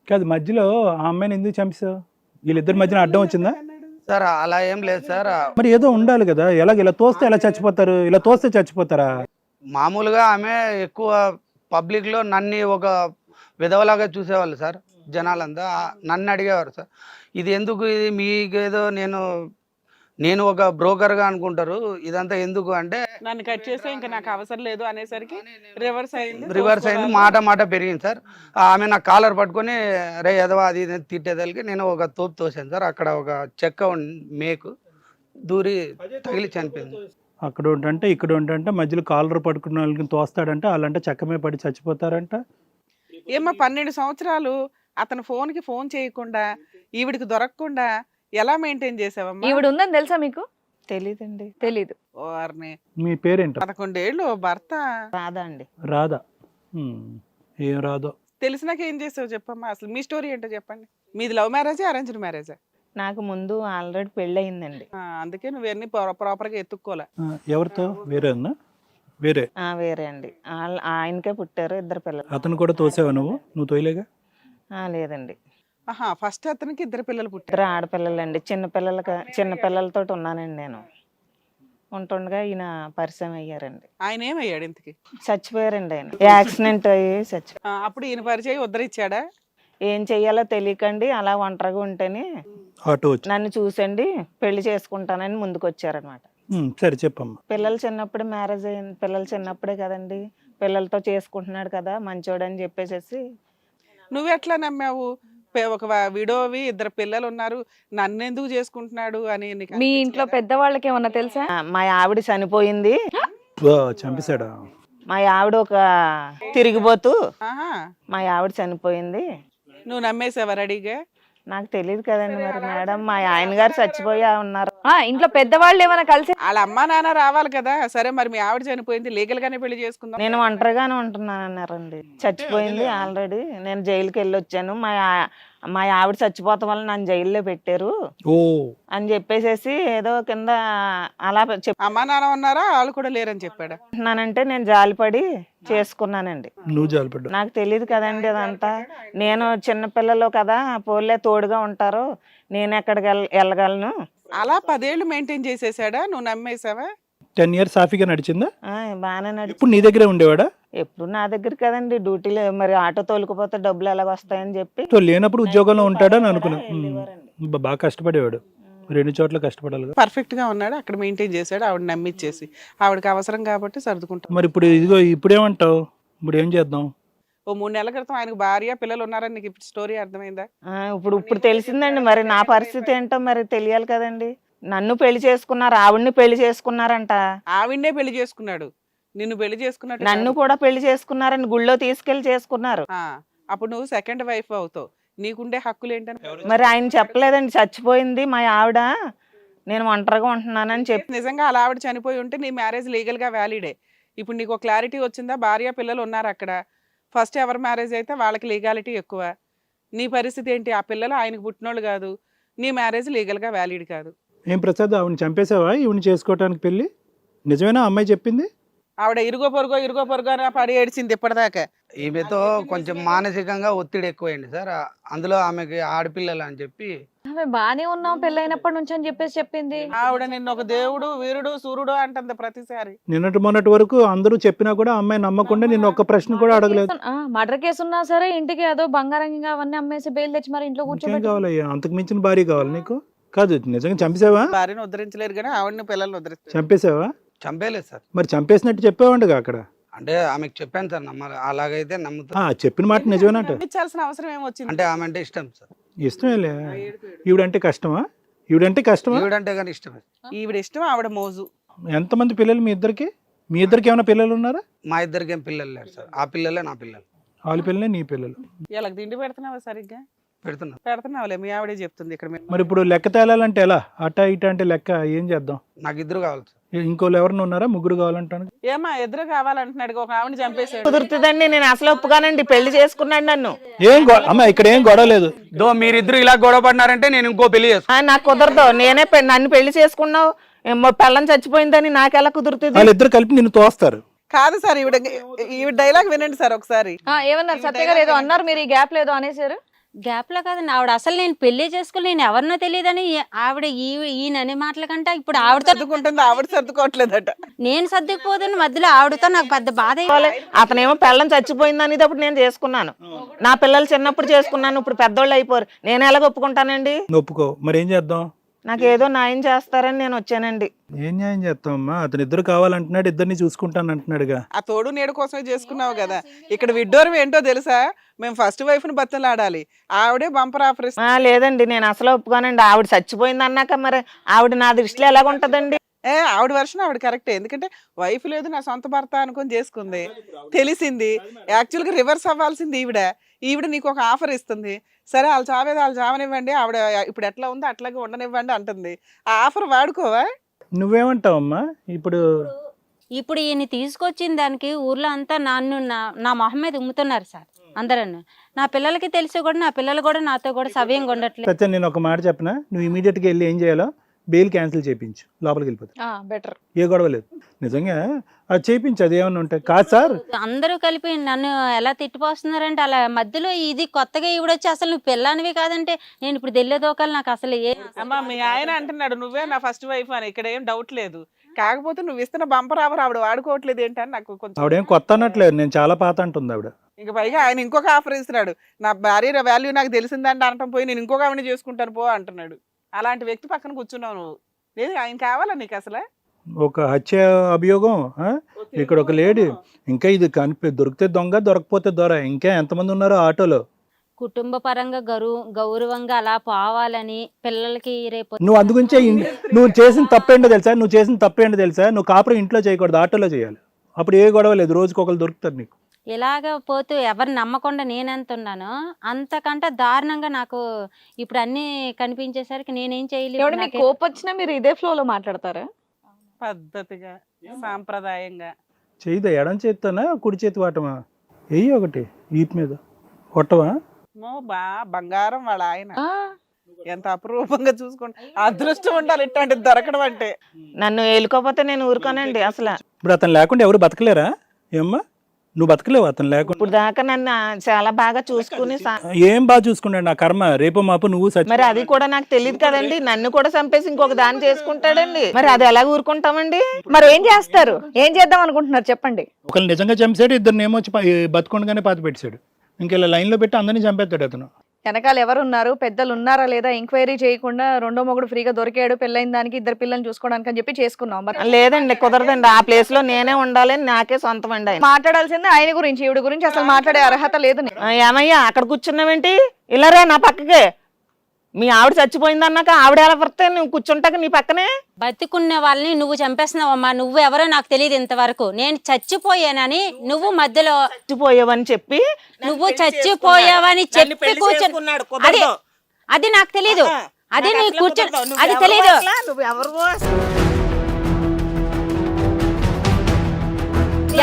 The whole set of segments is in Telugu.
కాదు మధ్యలో ఆ అమ్మాయిని ఎందుకు చంపేశావు? వీళ్ళిద్దరి మధ్యన అడ్డం వచ్చిందా? సార్ అలా ఏం లేదు సార్. మరి ఏదో ఉండాలి కదా, ఇలా తోస్తే ఎలా చచ్చిపోతారు? ఇలా తోస్తే చచ్చిపోతారా? మామూలుగా ఆమె ఎక్కువ పబ్లిక్ లో నన్ను ఒక విధవలాగా చూసేవాళ్ళు సార్. జనాలంతా నన్ను అడిగేవారు సార్, ఇది ఎందుకు, ఇది మీకేదో నేను ఒక బ్రోకర్ గా అనుకుంటారు, ఇదంతా ఎందుకు అంటే నన్ను కట్ చేస్తే ఇంకా నాకు అవసరం లేదు అనేసరికి రివర్స్ అయింది. మాట పెరిగింది సార్. ఆమె నా కాలర్ పట్టుకొని రే ఎదవా అది ఇది తిట్టేదానికి నేను ఒక తోపు తోసాను సార్. అక్కడ ఒక చెక్క మేకు దూరి తగిలి చనిపోయింది. అక్కడ ఉంటే ఇక్కడ ఉంటే మధ్యలో కాలర్ పట్టుకున్న వాళ్ళకి తోస్తాడంట, వాళ్ళంటే చెక్కమే పడి చచ్చిపోతారంట. ఏమో 12 సంవత్సరాలు అతను ఫోన్ చేయకుండా ఈవిడికి దొరకకుండా ఎలా మెయింటైన్ చేసావమ్మా? ఈవిడ ఉందని తెలుసా మీకు? తెలీదండి. తెలీదు. వారిని మీ పేరేంట? 11 ఏళ్ళు భర్త. రాదా అండి. రాధా. ఏం రాదో తెలిసినాక ఏం చేసావు చెప్పమ్మా, అసలు మీ స్టోరీ ఏంటో చెప్పండి. మీది లవ్ మ్యారేజా అరేంజ్డ్ మ్యారేజా? నాకు ముందు ఆల్రెడీ పెళ్ళి అయిందండి. అందుకే నువ్వన్నీ ప్రాపర్ గా ఎత్తుక్కోలే. ఎవరితో? వేరేనా? వేరే వేరే అండి. ఆయనకే పుట్టారు 2 పిల్లలు. అతను కూడా తోసావా? నువ్వు తోయలేగా? లేదండి. ఫస్ట్ అతనికి 2 పిల్లలు పుట్టారు. 2 ఆడపిల్లలండి. చిన్న పిల్లలతో ఉన్నానండి నేను. ఉంటుండగా ఈయన పరిచయం అయ్యారండి. ఆయన ఏమయ్యాడు ఇంతకి? చచ్చిపోయారండి ఆయన. యాక్సిడెంట్ అయ్యి చచ్చిపోయారు. అప్పుడు ఈయన పరిచయం ఉద్ధరించాడా? ఏం చెయ్యాలో తెలియకండి అలా ఒంటరిగా ఉంటేనే నన్ను చూసండి పెళ్లి చేసుకుంటానని ముందుకు వచ్చారనమాట. సరే చెప్పమ్మా. పిల్లలు చిన్నప్పుడే మ్యారేజ్ అయింది. పిల్లలు చిన్నప్పుడే కదండి, పిల్లలతో చేసుకుంటున్నాడు కదా మంచోడని చెప్పేసి. నువ్వు ఎట్లా నమ్మావు? ఒక విడోవి 2 పిల్లలు ఉన్నారు, నన్ను ఎందుకు చేసుకుంటున్నాడు అని? మీ ఇంట్లో పెద్దవాళ్ళకి ఏమన్నా తెలుసా? మా ఆవిడ చనిపోయింది. చంపేశాడా? మా ఆవిడ ఒక తిరిగిపోతూ ఆహా, మా ఆవిడ చనిపోయింది. నువ్వు నమ్మేసావా రెడీగా? నాకు తెలియదు కదండి మరి మేడం. మా ఆయన గారు చచ్చిపోయా ఉన్నారు. ఇంట్లో పెద్దవాళ్ళు ఏమైనా కలిసి? వాళ్ళ అమ్మా నాన్న రావాలి కదా. సరే మరి మీ ఆవిడ చనిపోయింది, లీగల్ గానే పెళ్లి చేసుకుందాం. నేను ఒంటరిగానే ఉంటున్నాను అన్నారండి. చచ్చిపోయింది ఆల్రెడీ. నేను జైలుకి వెళ్ళి వచ్చాను. మా ఆవిడ చచ్చిపోతాం వల్ల నన్ను జైల్లో పెట్టారు అని చెప్పేసి ఏదో కింద అలా అమ్మా నాన్న ఉన్నారా? వాళ్ళు కూడా లేరని చెప్పాడా? చెప్తున్నానంటే నేను జాలిపడి చేసుకున్నానండి. నువ్వు జాలిపడ్డా? నాకు తెలియదు కదండి అదంతా. నేను చిన్నపిల్లలు కదా, పోలే తోడుగా ఉంటారు, నేను ఎక్కడికి వెళ్ళగలను. అలా 10 ఏళ్ళు మెయింటైన్ చేసేసాడా? నువ్వు నమ్మేసావా? 10 years సాఫీగా నడిచిందా? బాగానే నడిచి. ఇప్పుడు నీ దగ్గరే ఉండేవాడా? ఎప్పుడు నా దగ్గర కదండి, డ్యూటీలో మరి ఆటో తోలుకుపోతే డబ్బులు ఎలాగ వస్తాయని చెప్పి. లేనప్పుడు ఉద్యోగంలో ఉంటాడని అనుకున్నా. బాగా కష్టపడేవాడు, 2 చోట్ల కష్టపడాలి. పర్ఫెక్ట్ గా ఉన్నాడు, అక్కడ మెయింటైన్ చేశాడు. ఆవిడ నమ్మిచ్చేసి ఆవిడకి అవసరం కాబట్టి సర్దుకుంటాం. మరి ఇప్పుడు ఇప్పుడేమంటావు? ఇప్పుడు ఏం చేద్దాం? ఓ 3 నెలల క్రితం ఆయనకు భార్య పిల్లలు ఉన్నారని నీకు ఇప్పుడు స్టోరీ అర్థమైందా? ఇప్పుడు తెలిసిందండి. మరి నా పరిస్థితి ఏంటో మరి తెలియాలి కదండి. నన్ను పెళ్లి చేసుకున్నారు, ఆవిడ్ని పెళ్లి చేసుకున్నారంట. ఆవిడ్నే పెళ్లి చేసుకున్నాడు, నిన్ను పెళ్లి చేసుకున్నట్టు. నన్ను కూడా పెళ్లి చేసుకున్నారని గుళ్ళో తీసుకెళ్లి చేసుకున్నారు. అప్పుడు నువ్వు సెకండ్ వైఫ్ అవుతావు, నీకుండే హక్కులు ఏంటని మరి ఆయన చెప్పలేదండి. చచ్చిపోయింది మా ఆవిడ, నేను ఒంటరిగా ఉంటున్నానని చెప్పి. నిజంగా అలా ఆవిడ చనిపోయి ఉంటే నీ మ్యారేజ్ లీగల్ గా వ్యాలిడే. ఇప్పుడు నీకు క్లారిటీ వచ్చిందా? భార్య పిల్లలు ఉన్నారు అక్కడ. ఫస్ట్ ఎవరి మ్యారేజ్ అయితే వాళ్ళకి లీగాలిటీ ఎక్కువ. నీ పరిస్థితి ఏంటి? ఆ పిల్లలు ఆయనకు పుట్టినోళ్ళు కాదు, నీ మ్యారేజ్ లీగల్ గా వ్యాలిడ్ కాదు. ఏం ప్రసాద్, ఆవిడని చంపేసావా ఈవిని చేసుకోవటానికి పెళ్లి? నిజమేనా అమ్మాయి చెప్పింది? ఆవిడ ఇరుగో పొరుగో అని పడి ఏడ్చింది ఇప్పటిదాకా. ఈమెతో కొంచెం మానసికంగా ఒత్తిడి ఎక్కువైంది సార్. అందులో ఆమెకి ఆడపిల్లలు అని చెప్పి. బానే ఉన్నాం పెళ్ళైనప్పటి నుంచి అని చెప్పేసి చెప్పింది. ఆవిడ నిన్ను ఒక దేవుడు, వీరుడు, సూర్యుడు అంటుంది ప్రతిసారి. మొన్నటి వరకు అందరూ చెప్పినా కూడా అమ్మాయి నమ్మకుండా నిన్ను ఒక్క ప్రశ్న కూడా అడగలేదు. మర్డర్ కేసు ఉన్నా సరే ఇంటికి ఏదో బంగారంగా అవన్నీ అమ్మేసి బెయిల్ తెచ్చి మరి ఇంట్లో కూర్చోబెట్టి. కావాలయ్యా, అంతకు మించిన భార్య కావాలి నీకు? కాదు, నిజంగా చంపేసావా? భార్యను ఉద్ధరించలేరు కానీ ఆవిడని పిల్లల్ని ఉద్ధరిస్తారు. చంపేసావా? చంపేలేదు సార్. మరి చంపేసినట్టు చెప్పేవాడుగా అక్కడ. అంటే ఆమెకు చెప్పాను సార్, నమ్మాలి. అలాగైతే నమ్ముతా. చెప్పిన మాట నిజమేనట. ఇచ్చాల్సిన అవసరం ఏమొచ్చింది? అంటే ఆమె అంటే ఇష్టం సార్. ఇష్టమేలే. ఈవిడంటే కష్టమా? ఈవిడంటే కానీ ఇష్టమే. ఈవిడ ఇష్టం, ఆవిడ మోజు. ఎంతమంది పిల్లలు మీ ఇద్దరికి? ఏమైనా పిల్లలు ఉన్నారా? మా ఇద్దరికి ఏం పిల్లలు లేరు సార్. ఆ పిల్లలే నా పిల్లలు. వాళ్ళ పిల్లలే నీ పిల్లలు. ఇలా తిండి పెడుతున్నావా? సరిగ్గా పెడుతున్నావులే, మీ ఆవిడే చెప్తుంది ఇక్కడ. మరి ఇప్పుడు లెక్క తేలాలంటే ఎలా? అటా ఇటా అంటే లెక్క ఏం చేద్దాం? నాకు 2 కావాలి సార్. ఇంకోళ్ళు ఎవరిని ఉన్నారా? 3 కావాలంటాను. ఏమా 2 కావాలంటున్నాడు? ఒక ఆవిడ చంపేసాడు. కుదురుతుందండి, నేను అసలు ఒప్పుగానండి. పెళ్లి చేసుకున్నాడు నన్ను. అమ్మా ఇక్కడ ఏం గొడవ లేదు. మీరిద్దరు ఇలా గొడవ పడినారంటే నేను ఇంకో పెళ్లి చేస్తాను. నాకు కుదరదు. నన్ను పెళ్లి చేసుకున్నావు, పెళ్ళని చచ్చిపోయిందని నాకెలా కుదురుతుంది? వాళ్ళిద్దరు కలిపి నిన్ను తోస్తారు. కాదు సార్, ఈవిడ డైలాగ్ వినండి సార్ ఒకసారి. ఏమన్నారు? సత్య గారు ఏదో అన్నారు, మీరు ఈ గ్యాప్ లేదో అనేసారు. గ్యాప్ లో కాదండి, ఆవిడ అసలు నేను పెళ్లి చేసుకుని నేను ఎవరినో తెలియదని ఆవిడ ఈయన అనే మాటల కంటే ఇప్పుడు ఆవిడతో సర్దుకుంటుంది, ఆవిడ సర్దుకోవట్లేదట. నేను సర్దుకుపోతున్న మధ్యలో ఆవిడతో నాకు పెద్ద బాధ అతనేమో పెళ్ళం చచ్చిపోయింది అనేది అప్పుడు నేను చేసుకున్నాను. నా పిల్లలు చిన్నప్పుడు చేసుకున్నాను, ఇప్పుడు పెద్దోళ్ళు అయిపోరు. నేను ఎలాగ ఒప్పుకుంటానండి? ఒప్పుకో, మరి ఏం చేద్దాం? నాకు ఏదో న్యాయం చేస్తారని నేను వచ్చానండి. ఏం న్యాయం చేస్తామమ్మా? అతను ఇద్దరు కావాలంటున్నాడు, ఇద్దరిని చూసుకుంటాను అంటున్నాడుగా. ఆ తోడు నేడు కోసమే చేసుకున్నావు కదా. ఇక్కడ విడ్డోరం ఏంటో తెలుసా? మేము ఫస్ట్ వైఫ్ ని బతులాడాలి, ఆవిడే బంపర్ ఆఫర్. లేదండి, నేను అసలు ఒప్పుకోనండి. ఆవిడ చచ్చిపోయింది అన్నాక మరి ఆవిడ నా దృష్టిలో ఎలాగుంటదండి? ఆవిడ వర్షన్ ఆవిడ కరెక్టే. ఎందుకంటే వైఫ్ లేదు, నా సొంత భర్త అనుకొని చేసుకుంది, తెలిసింది. యాక్చువల్గా రివర్స్ అవ్వాల్సింది ఈవిడ నీకు ఒక ఆఫర్ ఇస్తుంది. సరే వాళ్ళు చావేది వాళ్ళు చావనివ్వండి, ఆవిడ ఇప్పుడు ఎట్లా ఉందో అట్లాగే ఉండనివ్వండి అంటుంది. ఆ ఆఫర్ వాడుకోవా? నువ్వేమంటావమ్మా? ఇప్పుడు ఈయన తీసుకొచ్చిన దానికి ఊర్లో అంతా నా మొహం మీద ఉమ్ముతున్నారు సార్ అందరూ. నా పిల్లలకి తెలిసి కూడా నా పిల్లలు కూడా నాతో కూడా సవ్యంగా ఉండట్లేదు. సత్యం, నేను ఒక మాట చెప్పనా? నువ్వు ఇమీడియట్ గా వెళ్ళి ఏం చేయాలో బెయిల్ క్యాన్సిల్ చేయించు, లోపలికి వెళ్ళిపోతా. బెటర్. ఏ గొడవ లేదు, నిజంగా అది చేయించు. అది ఏమన్నా ఉంటాయి కాదు సార్. అందరూ కలిపి నన్ను ఎలా తిట్టిపోస్తున్నారంటే అలా మధ్యలో ఇది కొత్తగా ఈవిడొచ్చి అసలు నువ్వు పిల్లనివి కాదంటే నేను ఇప్పుడు తెలియదోకాలి. నాకు అసలు అమ్మా మీ ఆయన అంటున్నాడు నువ్వే నా ఫస్ట్ వైఫ్ అని. ఇక్కడ ఏం డౌట్ లేదు. కాకపోతే నువ్వు ఇస్తున్న బంపర్ ఆఫర్ ఆవిడ వాడుకోవట్లేదు ఏంటని నాకు కొంచెం. ఆవిడేం కొత్త అనట్లేదు, నేను చాలా పాత అంటుంది ఆవిడ. ఇంకా పైగా ఆయన ఇంకొక ఆఫర్ ఇస్తున్నాడు. నా భార్య వాల్యూ నాకు తెలిసిందంటే అనటం పోయి నేను ఇంకొక ఆవిడని చేసుకుంటాను పో అంటున్నాడు. అలాంటి వ్యక్తి పక్కన కూర్చున్నావు నువ్వు. లేదు ఆయన కావాలా నీకు అసలు? ఒక హత్య అభియోగం, ఇక్కడ ఒక లేడీ, ఇంకా ఇది దొరికితే దొంగ, దొరకపోతే దొర. ఇంకా ఎంతమంది ఉన్నారు ఆటోలో? కుటుంబ పరంగా గౌరవంగా అలా పోవాలని పిల్లలకి రేపు. నువ్వు అందుగురించే నువ్వు చేసిన తప్పేంటో తెలుసా? నువ్వు కాపురం ఇంట్లో చేయకూడదు, ఆటోలో చేయాలి. అప్పుడు ఏ గొడవ లేదు, రోజుకి ఒకరు దొరుకుతారు నీకు. ఇలాగ పోతూ ఎవరు నమ్మకుండా నేనెంత ఉన్నానో అంతకంటే దారుణంగా నాకు ఇప్పుడు అన్ని కనిపించేసరికి నేనేం చేయలేదు. మీకు కోపం వచ్చినా మీరు ఇదే ఫ్లోలో మాట్లాడతారా? పద్ధతిగా సాంప్రదాయంగా చేయిదా? ఎడం చేస్తానా కుడి చేతి వాటమా? వెయ్యి ఒకటి ఈపు మీద కొట్టవా? బంగారం వాళ్ళ ఆయన ఎంత అపురూపంగా చూసుకోండి. అదృష్టం ఉండాలి ఇట్లాంటిది దొరకడం అంటే. నన్ను ఏలుకోపోతే నేను ఊరుకోనండి అసలు. ఇప్పుడు అతను లేకుండా ఎవరు బతకలేరా? ఏమ్మా నువ్వు బతకలేవు అతను లేకుండా? ఇప్పుడు దాకా నన్ను చాలా బాగా చూసుకుని ఏం బాగా చూసుకున్నాడు? నా కర్మ, రేపు మాపు నువ్వు మరి అది కూడా నాకు తెలియదు కదండి. నన్ను కూడా చంపేసి ఇంకొక దాన్ని చేసుకుంటాడండి. మరి అది ఎలా ఊరుకుంటామండి? మరి ఏం చేస్తారు? ఏం చేద్దాం అనుకుంటున్నారు చెప్పండి? ఒకళ్ళు నిజంగా చంపేశాడు, ఇద్దరు ఏమో బతుకుండగానే పాతి పెట్టాడు. ఇంకెలా లైన్ లో పెట్టి అందరినీ చంపేస్తాడు అతను. వెనకాల ఎవరున్నారు, పెద్దలు ఉన్నారా లేదా ఎంక్వైరీ చేయకుండా రెండో మొగుడు ఫ్రీగా దొరికాడు, పెళ్ళైన దానికి ఇద్దరు పిల్లల్ని చూసుకోవడానికి అని చెప్పి చేసుకున్నాం. మరి లేదండి, కుదరదండి. ఆ ప్లేస్ లో నేనే ఉండాలి, నాకే సొంతం అండి. మాట్లాడాల్సింది ఆయన గురించి, ఈవిడ గురించి అసలు మాట్లాడే అర్హత లేదు. ఏమయ్యా అక్కడ కూర్చున్నావేంటి? ఇలా రా నా పక్కకే. మీ ఆవిడ చచ్చిపోయింది అన్నాక ఆవిడ ఎలా పడితే నువ్వు కూర్చుంటాక నీ పక్కనే. బతికున్న వాళ్ళని నువ్వు చంపేస్తున్నావమ్మా. నువ్వు ఎవరో నాకు తెలియదు ఇంతవరకు. నేను చచ్చిపోయానని నువ్వు మధ్యలో చచ్చిపోయావని చెప్పి కూర్చొని అది నాకు తెలీదు. అది నీ కూర్చొని అది తెలీదు.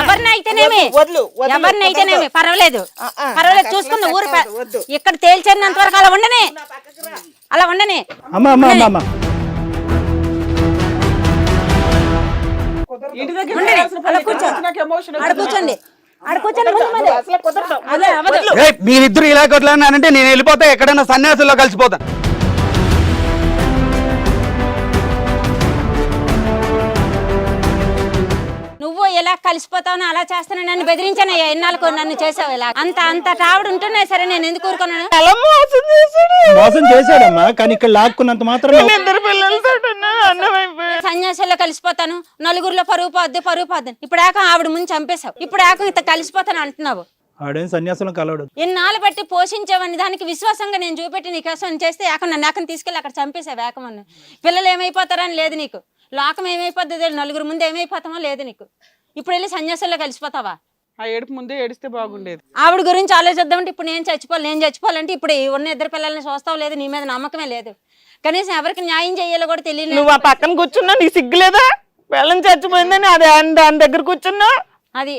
ఎవరినైతేనేమి పర్వాలేదు చూసుకుందాం. ఊరు ఇక్కడ తేల్చేంత వరకు అలా ఉండని. మీరిద్దరు ఇలా కొట్లాడినారంటే నేను వెళ్ళిపోతా, ఎక్కడైనా సన్యాసుల్లో కలిసిపోతా. నువ్వు ఎలా కలిసిపోతావు అలా చేస్తాను. నన్ను బెదిరించాను ఎన్నాళ్ళకు, నన్ను చేసావు ఇలా. అంత టావిడ ఉంటున్నాయి సరే, నేను ఎందుకు ఊరుకున్నాను? మోసం చేశాడమ్మా, కానీ ఇక్కడ లాక్కున్నంత మాత్రం సన్యాసంలో కలిసిపోతాను, నలుగురిలో పరుగు పోద్ది. ఇప్పుడు ఆవిడ ముందు చంపేశావు, ఇప్పుడు ఇంత కలిసిపోతాను అంటున్నావు. ఆడేం సన్యాసంలో కలవడు. ఎన్నాళ్ళు బట్టి పోషించావని దానికి విశ్వాసంగా నేను చూపెట్టి నీకోసం చేస్తే నన్ను తీసుకెళ్ళి అక్కడ చంపేశావు ఏకమని. పిల్లలు ఏమైపోతారని లేదు నీకు, లోకం ఏమైపోద్ది నలుగురు ముందు ఏమైపోతామో లేదు నీకు. ఇప్పుడు వెళ్ళి సన్యాసంలో కలిసిపోతావా? ఆ ఏడుపు ముందే ఏడిస్తే బాగుండేది. ఆవిడ గురించి ఆలోచిద్దామంటే ఇప్పుడు నేను చచ్చిపోవాలంటే ఇప్పుడు ఉన్న ఇద్దరు పిల్లల్ని చూస్తావు లేదు, నీ మీద నమ్మకమే లేదు. కనీసం ఎవరికి న్యాయం చేయాలో కూడా తెలియదు. నువ్వు ఆ పక్కన కూర్చున్నా నీ సిగ్గులేదా? పిల్లని చచ్చిపోయిందని అదే దాని దగ్గర కూర్చున్నా. అది